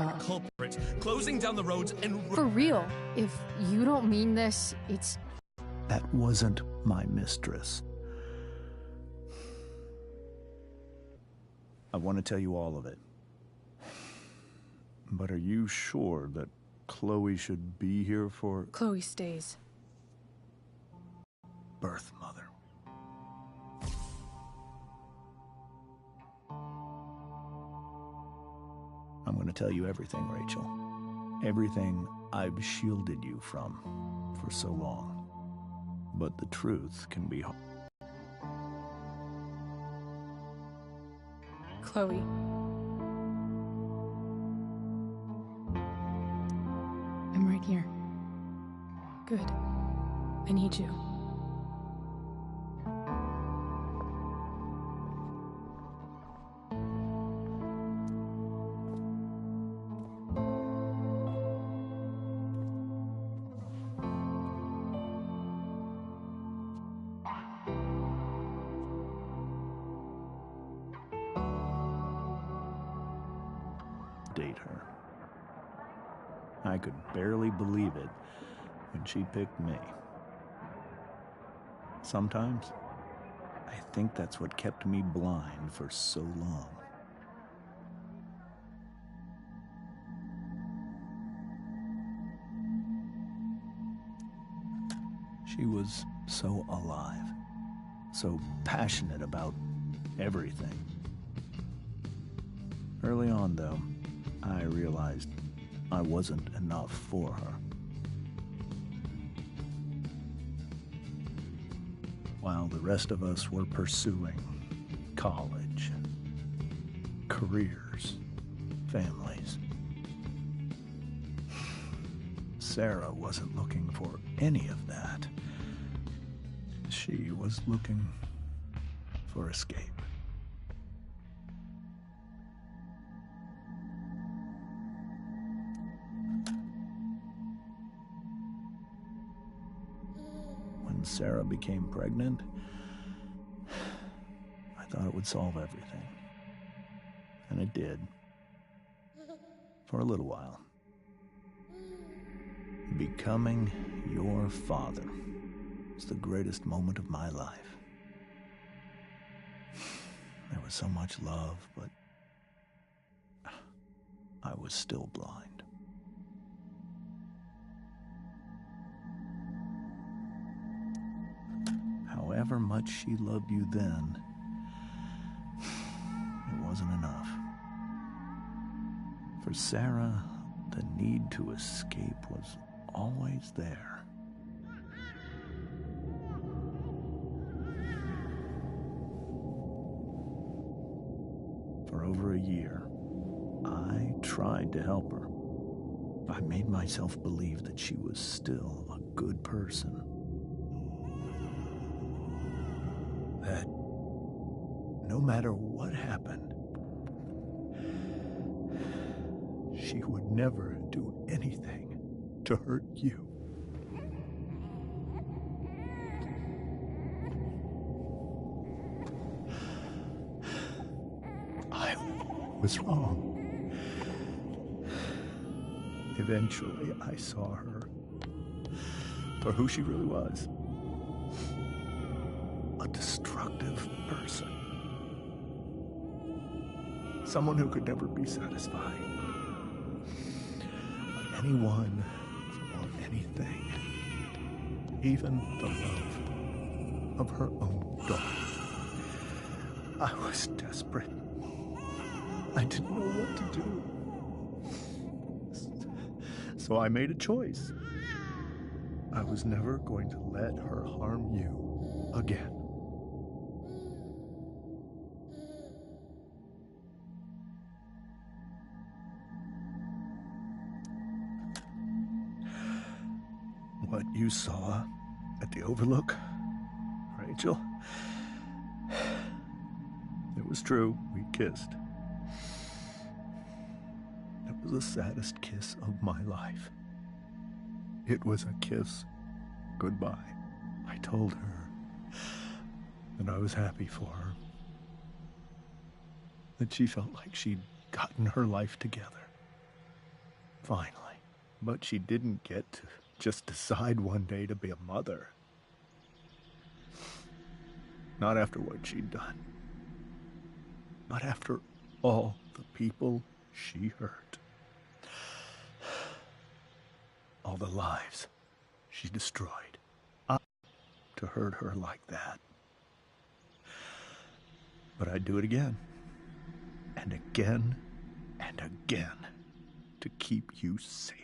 up. Culprit, closing down the roads and... For real, if you don't mean this, it's... That wasn't my mistress. I want to tell you all of it. But are you sure that Chloe should be here for... Chloe stays. Birth mother. I'm going to tell you everything, Rachel. Everything I've shielded you from for so long. But the truth can be hard. Chloe. I'm right here. Good. I need you. Date her. I could barely believe it when she picked me. Sometimes, I think that's what kept me blind for so long. She was so alive, so passionate about everything. Early on, though, I realized I wasn't enough for her. While the rest of us were pursuing college, careers, families, Sarah wasn't looking for any of that. She was looking for escape. When Sarah became pregnant, I thought it would solve everything. And it did. For a little while. Becoming your father was the greatest moment of my life. There was so much love, but I was still blind. However much she loved you then, it wasn't enough. For Sarah, the need to escape was always there. For over a year, I tried to help her. I made myself believe that she was still a good person. That no matter what happened, she would never do anything to hurt you. I was wrong. Eventually, I saw her for who she really was. A destructive person. Someone who could never be satisfied by anyone or anything. Even the love of her own daughter. I was desperate. I didn't know what to do. So I made a choice. I was never going to let her harm you again. What you saw at the Overlook, Rachel, it was true. We kissed. It was the saddest kiss of my life. It was a kiss goodbye. I told her that I was happy for her. That she felt like she'd gotten her life together. Finally. But she didn't get to just decide one day to be a mother. Not after what she'd done. Not after all the people she hurt. All the lives she destroyed. To hurt her like that. But I'd do it again. And again. And again. To keep you safe.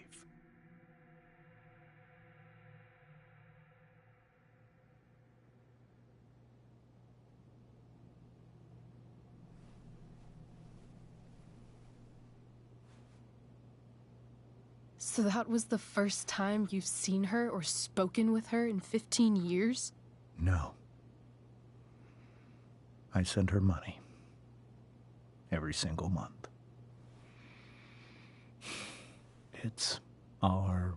So that was the first time you've seen her or spoken with her in 15 years? No. I sent her money. Every single month. It's our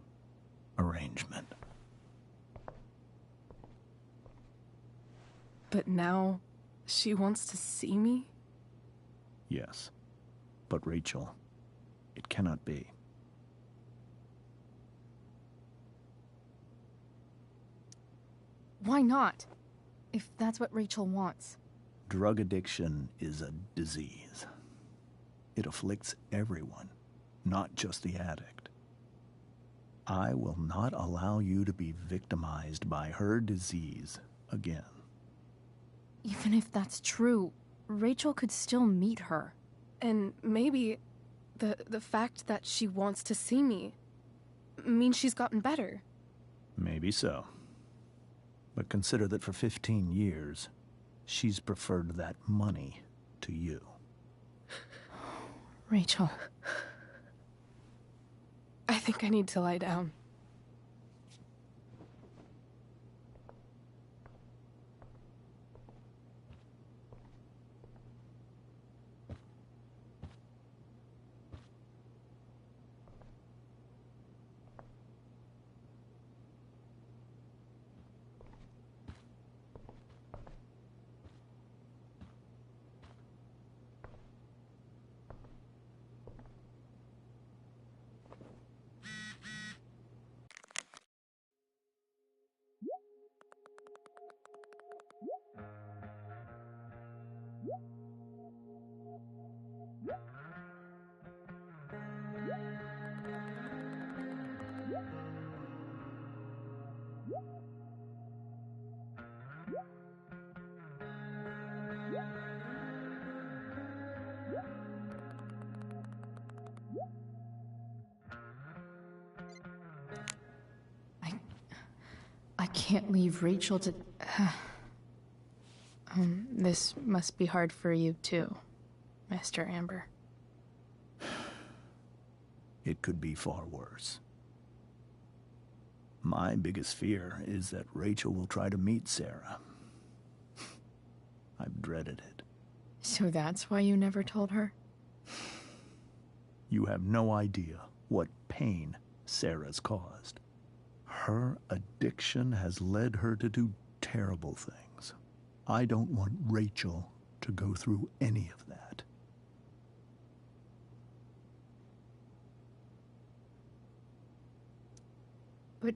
arrangement. But now, she wants to see me? Yes. But Rachel, it cannot be. Why not? If that's what Rachel wants. Drug addiction is a disease. It afflicts everyone, not just the addict. I will not allow you to be victimized by her disease again. Even if that's true, Rachel could still meet her. And maybe the fact that she wants to see me means she's gotten better. Maybe so. But consider that for 15 years, she's preferred that money to you. Rachel. I think I need to lie down. I can't leave Rachel to... This must be hard for you too, Mr. Amber. It could be far worse. My biggest fear is that Rachel will try to meet Sarah. I've dreaded it. So that's why you never told her? You have no idea what pain Sarah's caused. Her addiction has led her to do terrible things. I don't want Rachel to go through any of that. But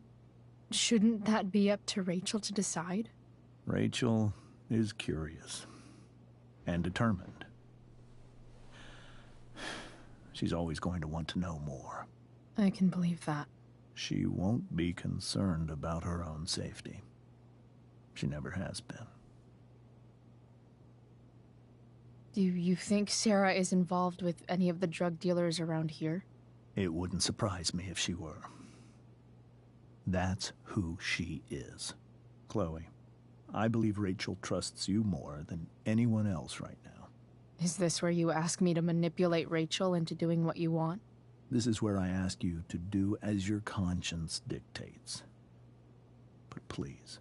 shouldn't that be up to Rachel to decide? Rachel is curious and determined. She's always going to want to know more. I can believe that. She won't be concerned about her own safety. She never has been. Do you think Sarah is involved with any of the drug dealers around here? It wouldn't surprise me if she were. That's who she is. Chloe, I believe Rachel trusts you more than anyone else right now. Is this where you ask me to manipulate Rachel into doing what you want? This is where I ask you to do as your conscience dictates. But please,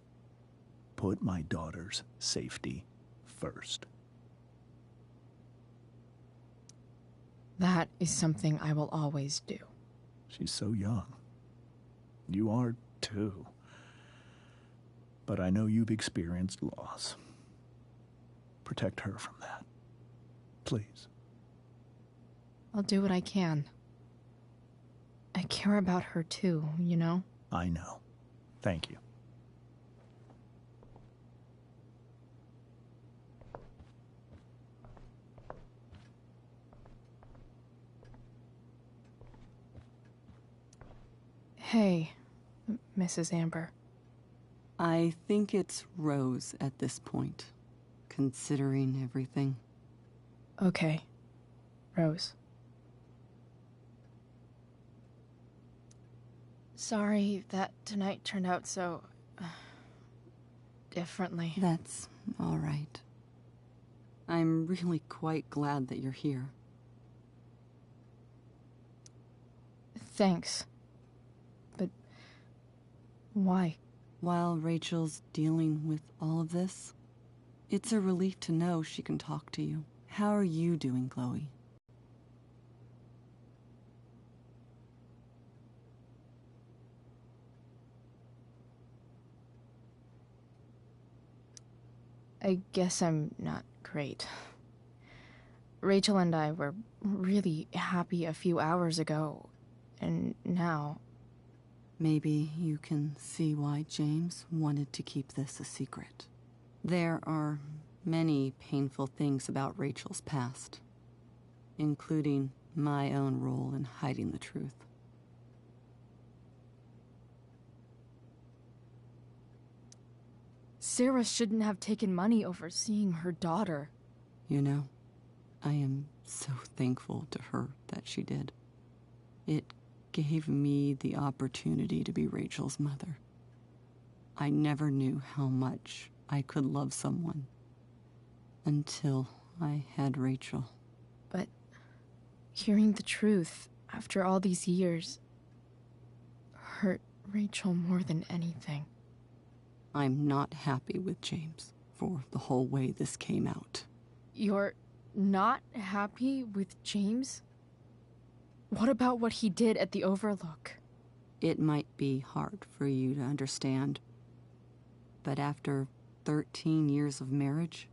put my daughter's safety first. That is something I will always do. She's so young. You are too. But I know you've experienced loss. Protect her from that. Please. I'll do what I can. care about her too, you know? I know. Thank you. Hey, Mrs. Amber. I think it's Rose at this point, considering everything. Okay, Rose. Sorry that tonight turned out so... differently. That's all right. I'm really quite glad that you're here. Thanks. But... why? While Rachel's dealing with all of this, it's a relief to know she can talk to you. How are you doing, Chloe? I guess I'm not great. Rachel and I were really happy a few hours ago, and now... Maybe you can see why James wanted to keep this a secret. There are many painful things about Rachel's past, including my own role in hiding the truth. Sarah shouldn't have taken money over seeing her daughter. You know, I am so thankful to her that she did. It gave me the opportunity to be Rachel's mother. I never knew how much I could love someone until I had Rachel. But hearing the truth after all these years hurt Rachel more than anything. I'm not happy with James for the whole way this came out. You're not happy with James? What about what he did at the Overlook? It might be hard for you to understand, but after 13 years of marriage,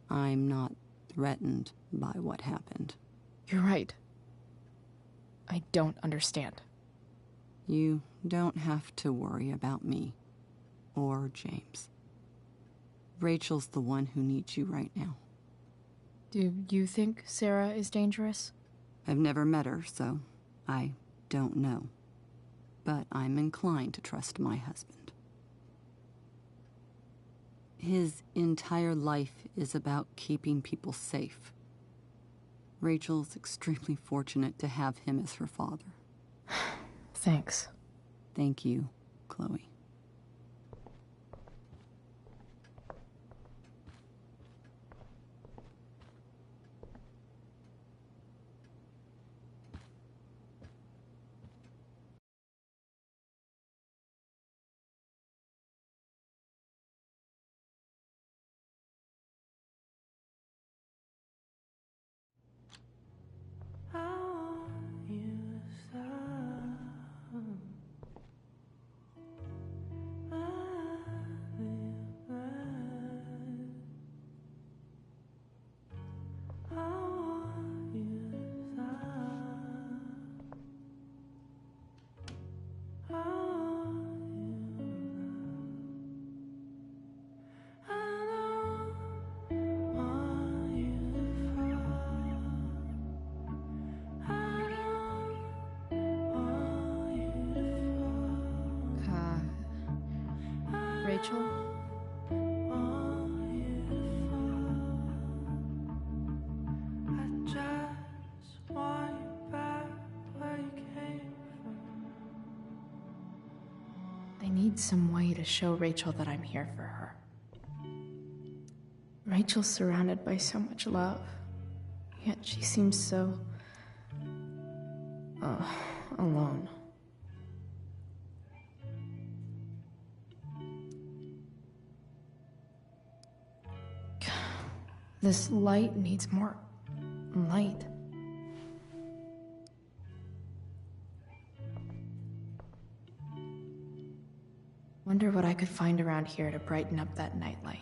I'm not threatened by what happened. You're right. I don't understand. You don't have to worry about me or James. Rachel's the one who needs you right now. Do you think Sarah is dangerous? I've never met her, so I don't know. But I'm inclined to trust my husband. His entire life is about keeping people safe. Rachel's extremely fortunate to have him as her father. Thanks. Thank you, Chloe. Rachel? I need some way to show Rachel that I'm here for her. Rachel's surrounded by so much love, yet she seems so... alone. This light needs more light. Wonder what I could find around here to brighten up that nightlight.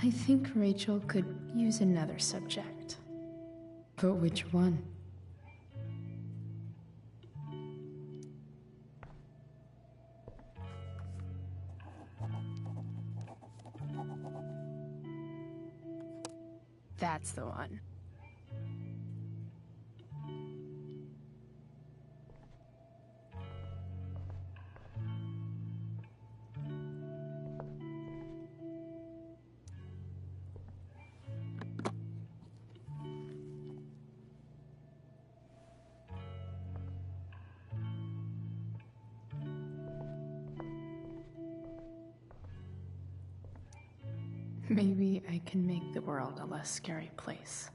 I think Rachel could use another subject. But which one? That's the one. Maybe I can make the world a less scary place.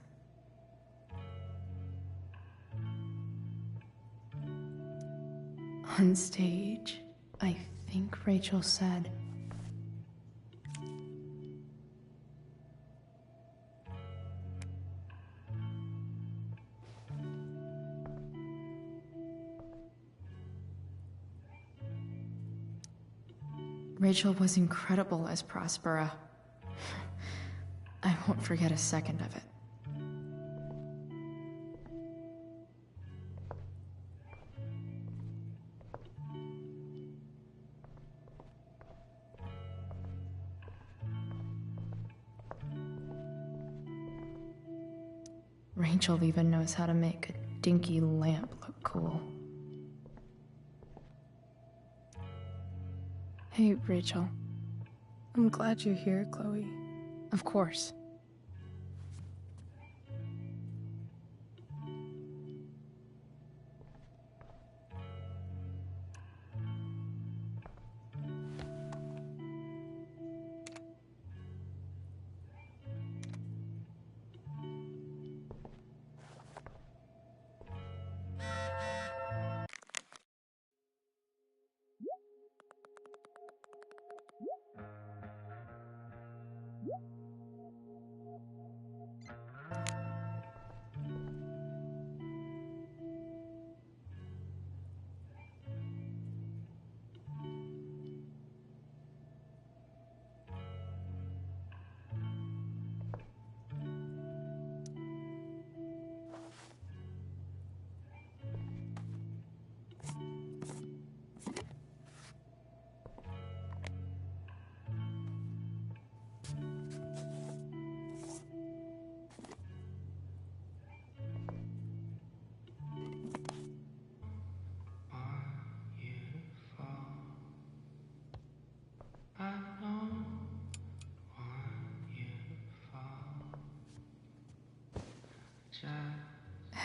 On stage, I think Rachel said, Rachel was incredible as Prospera. I won't forget a second of it. Rachel even knows how to make a dinky lamp look cool. Hey, Rachel. I'm glad you're here, Chloe. Of course.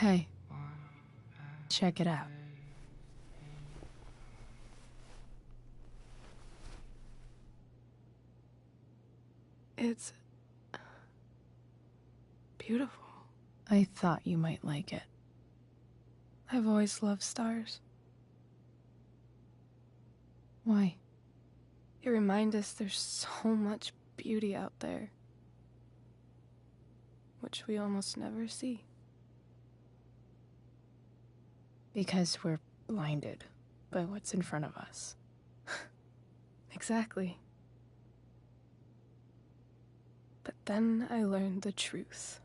Hey, check it out. It's beautiful. I thought you might like it. I've always loved stars. Why? They remind us there's so much beauty out there, which we almost never see. Because we're blinded by what's in front of us. Exactly. But then I learned the truth.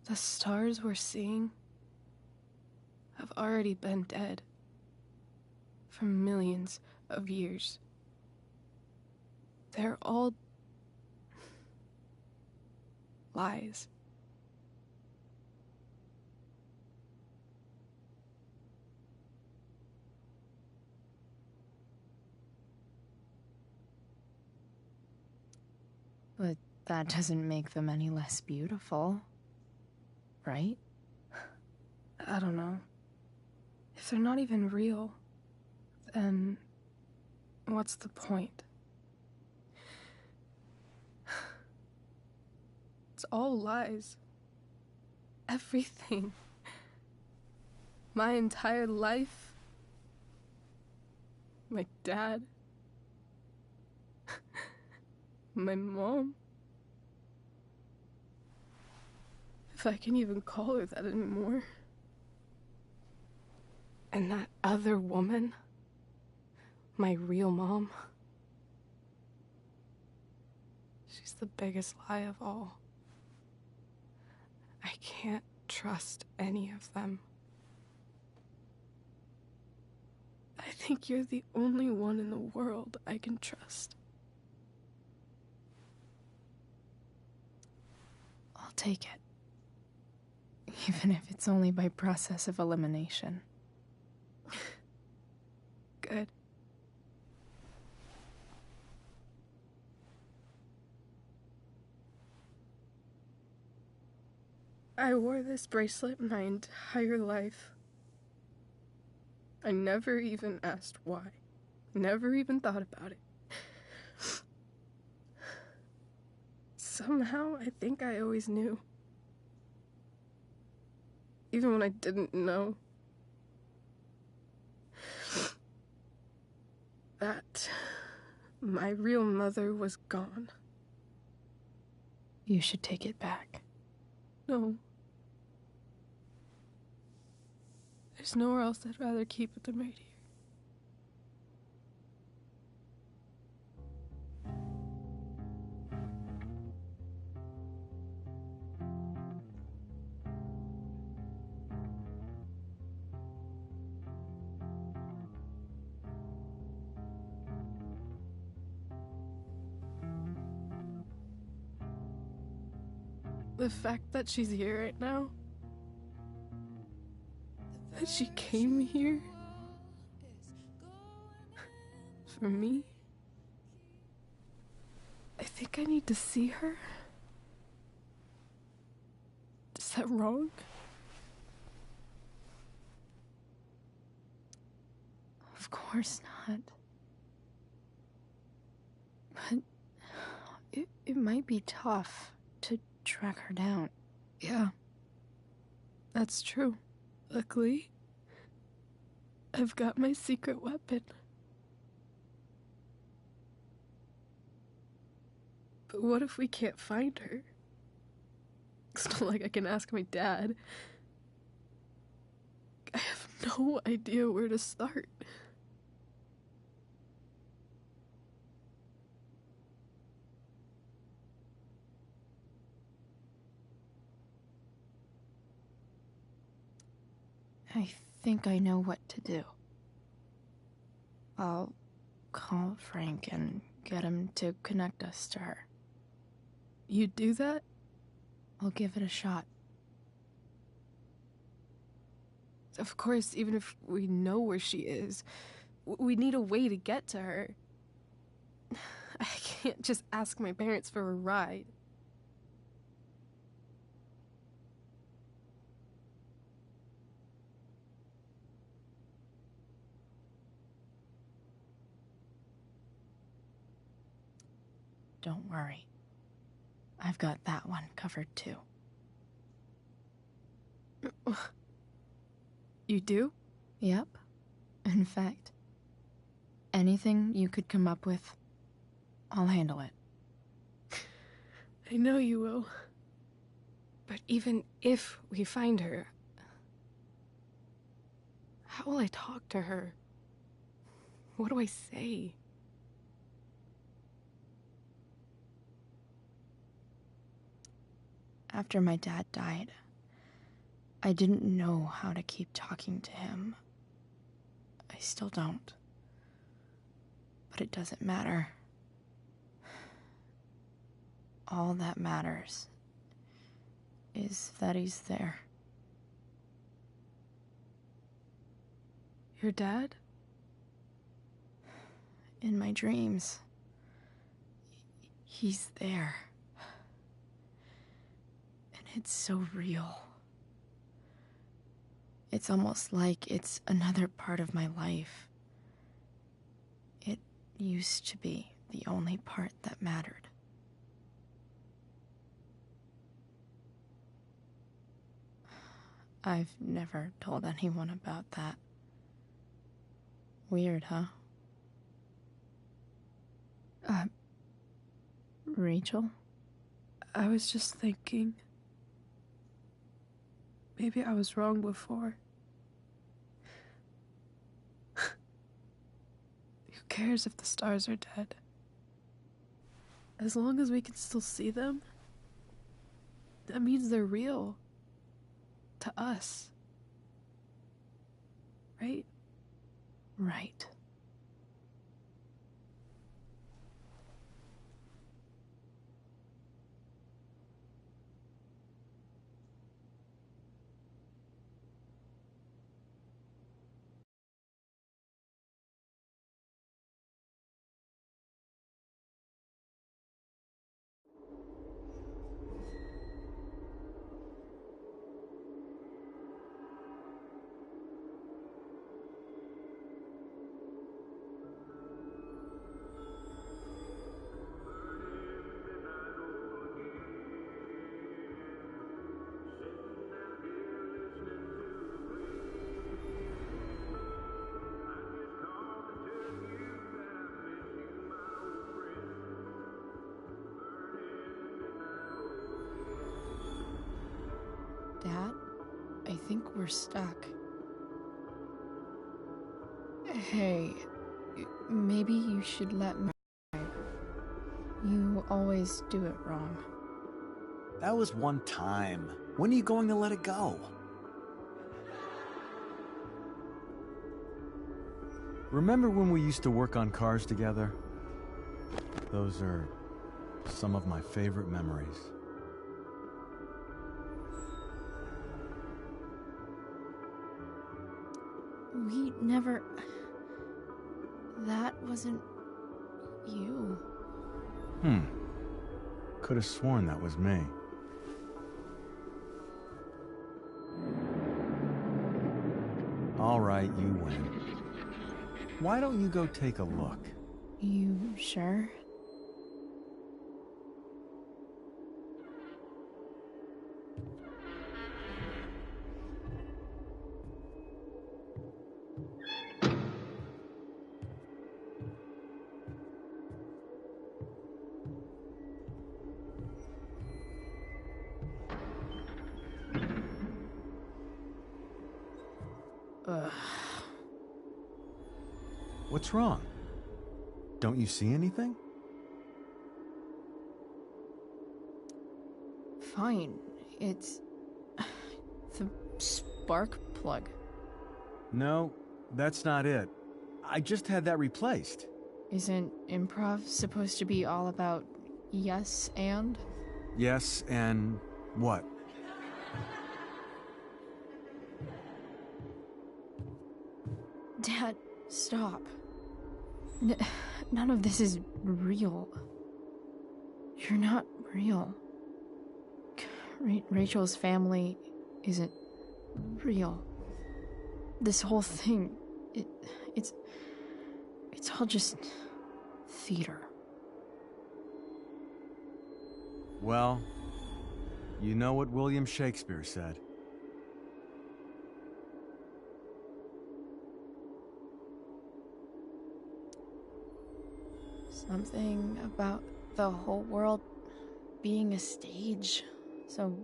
The stars we're seeing have already been dead for millions of years. They're all lies. But that doesn't make them any less beautiful, right? I don't know. If they're not even real, then what's the point? It's all lies. Everything. My entire life. My dad. My mom. If I can even call her that anymore. And that other woman. My real mom. She's the biggest lie of all. I can't trust any of them. I think you're the only one in the world I can trust. I'll take it. Even if it's only by process of elimination. Good. I wore this bracelet my entire life. I never even asked why. Never even thought about it. Somehow, I think I always knew. Even when I didn't know. That my real mother was gone. You should take it back. No. There's nowhere else I'd rather keep it than right here. The fact that she's here right now, that she came here for me, I think I need to see her. Is that wrong? Of course not. But it might be tough to track her down. Yeah, that's true. Luckily, I've got my secret weapon. But what if we can't find her? It's not like I can ask my dad. I have no idea where to start. I think I know what to do. I'll call Frank and get him to connect us to her. You do that? I'll give it a shot. Of course, even if we know where she is, we need a way to get to her. I can't just ask my parents for a ride. Don't worry. I've got that one covered too. You do? Yep. In fact, anything you could come up with, I'll handle it. I know you will. But even if we find her, how will I talk to her? What do I say? After my dad died, I didn't know how to keep talking to him. I still don't. But it doesn't matter. All that matters is that he's there. Your dad? In my dreams. He's there. And it's so real. It's almost like it's another part of my life. It used to be the only part that mattered. I've never told anyone about that. Weird, huh? Rachel? I was just thinking. Maybe I was wrong before. Who cares if the stars are dead? As long as we can still see them, that means they're real. To us. Right? Right. Dad, I think we're stuck. Hey, maybe you should let me. You always do it wrong. That was one time. When are you going to let it go? Remember when we used to work on cars together? Those are some of my favorite memories. We never... That wasn't... you. Could have sworn that was me. All right, you win. Why don't you go take a look? You sure? Ugh. What's wrong? Don't you see anything? Fine. It's... the spark plug. No, that's not it. I just had that replaced. Isn't improv supposed to be all about yes and? Yes, and what? Dad, stop. None of this is real. You're not real. Rachel's family isn't real. This whole thing, it's all just theater. Well, you know what William Shakespeare said. Something about the whole world being a stage, so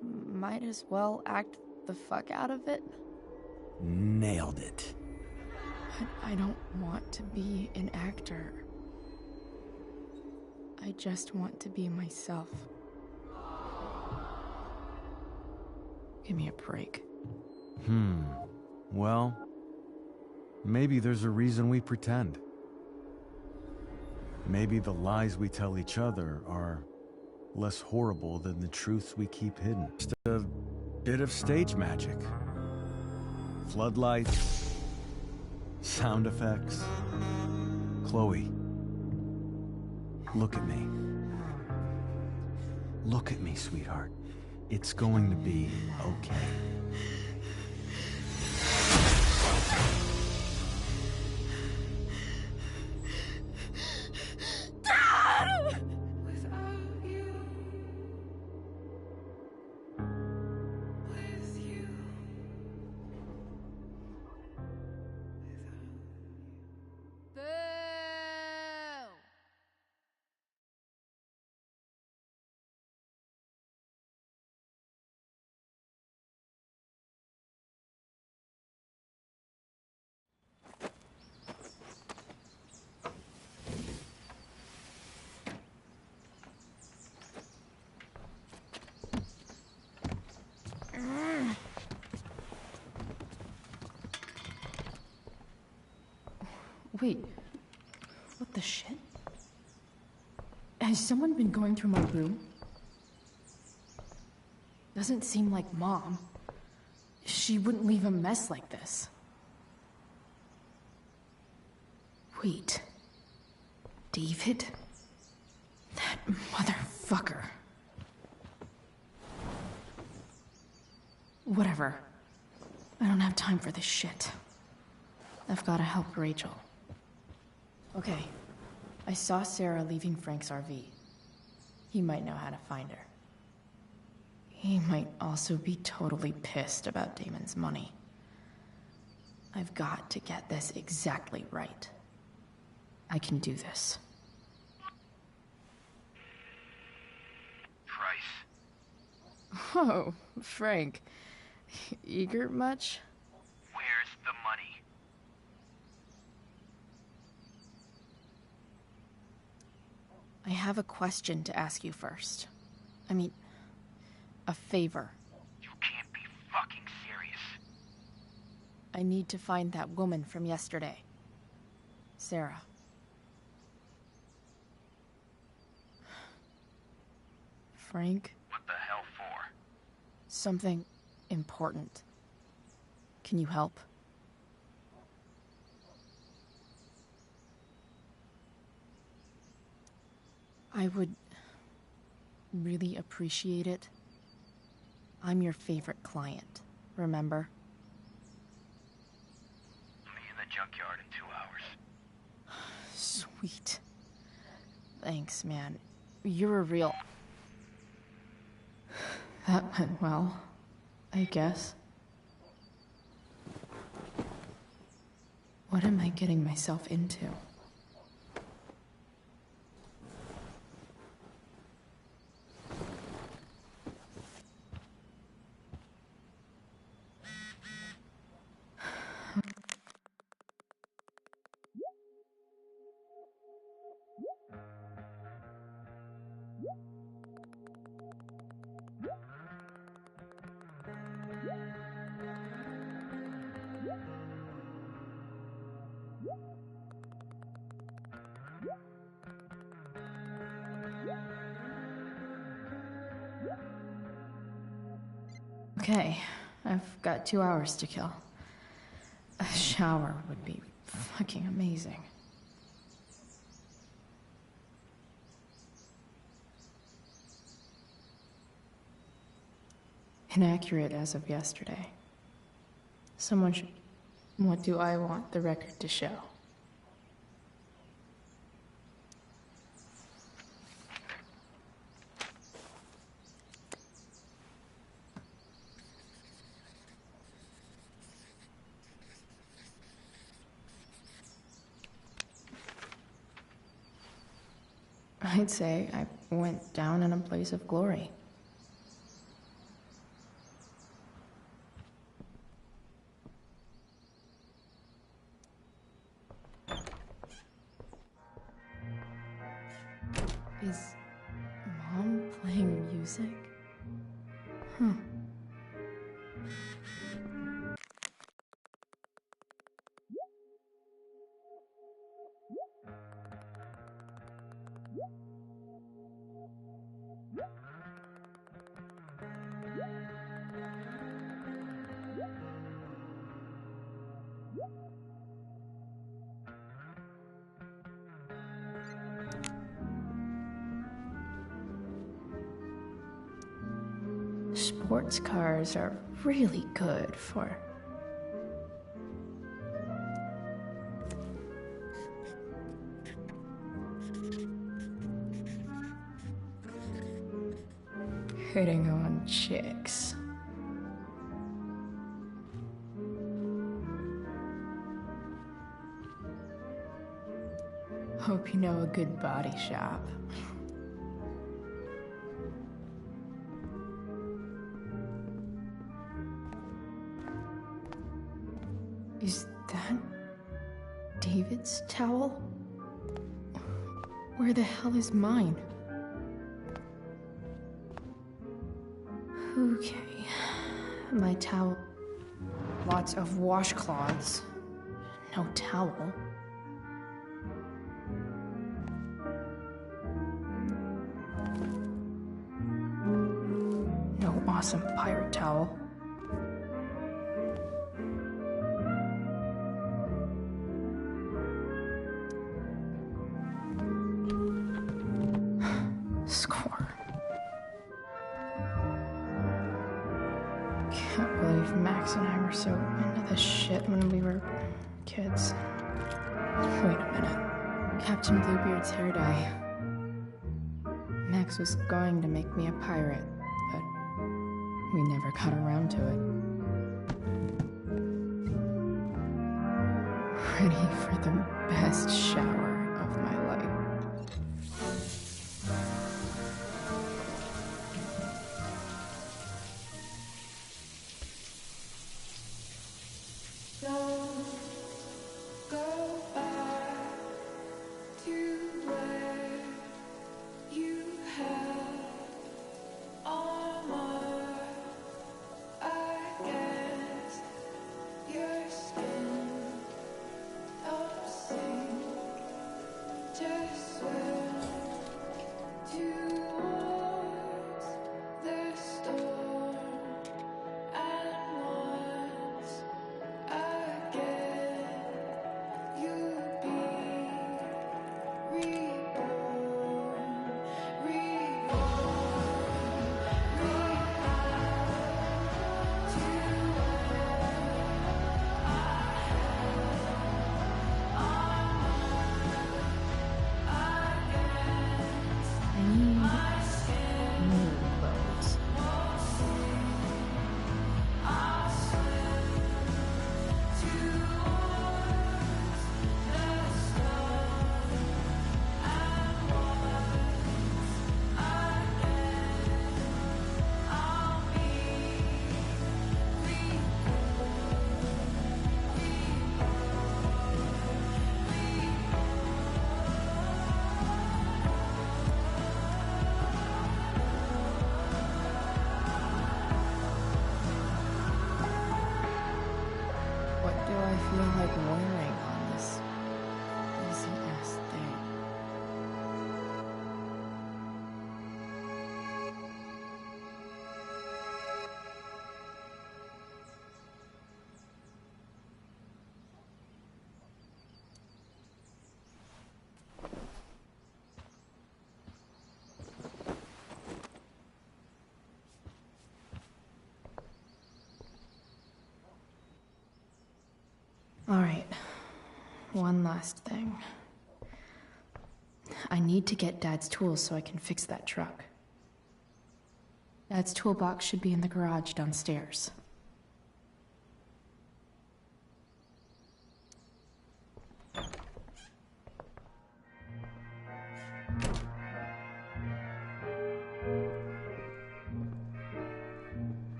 might as well act the fuck out of it. Nailed it. But I don't want to be an actor. I just want to be myself. Give me a break. Well, maybe there's a reason we pretend. Maybe the lies we tell each other are less horrible than the truths we keep hidden. Just a bit of stage magic. Floodlights, sound effects. Chloe, look at me. Look at me, sweetheart. It's going to be okay. Wait, what the shit? Has someone been going through my room? Doesn't seem like Mom. She wouldn't leave a mess like this. Wait. David? That motherfucker. Whatever. I don't have time for this shit. I've gotta help Rachel. Okay. I saw Sarah leaving Frank's RV. He might know how to find her. He might also be totally pissed about Damon's money. I've got to get this exactly right. I can do this. Price. Oh, Frank. Eager much? Where's the money? I have a question to ask you first. I mean, a favor. You can't be fucking serious. I need to find that woman from yesterday. Sarah. Frank? What the hell for? Something important. Can you help? I would really appreciate it. I'm your favorite client, remember? I'll be in the junkyard in 2 hours. Sweet. Thanks, man. You're a real... That went well, I guess. What am I getting myself into? Okay, I've got 2 hours to kill. A shower would be fucking amazing. Inaccurate as of yesterday. Someone should... What do I want the record to show? I'd say I went down in a blaze of glory. Is Mom playing music? Huh. Sports cars are really good for... hitting on chicks. Hope you know a good body shop. Is that David's towel? Where the hell is mine? Okay, my towel. Lots of washcloths. No towel. awesome pirate towel. Score. Can't believe Max and I were so into this shit when we were kids. Wait a minute. Captain Bluebeard's hair dye. Max was going to make me a pirate, but we never got around to it. Ready for the best shower of my life. What do I feel like wearing on this easy-ass thing? All right, one last thing. I need to get Dad's tools so I can fix that truck. Dad's toolbox should be in the garage downstairs.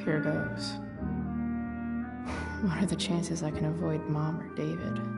Here goes. What are the chances I can avoid Mom or David?